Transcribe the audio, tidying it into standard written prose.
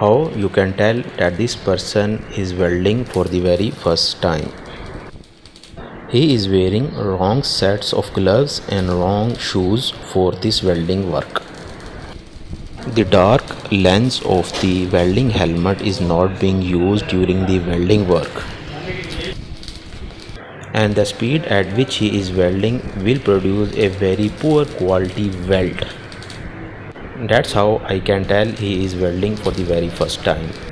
How you can tell that this person is welding for the very first time? He is wearing wrong sets of gloves and wrong shoes for this welding work. The dark lens of the welding helmet is not being used during the welding work, and the speed at which he is welding will produce a very poor quality weld. That's how I can tell he is welding for the very first time.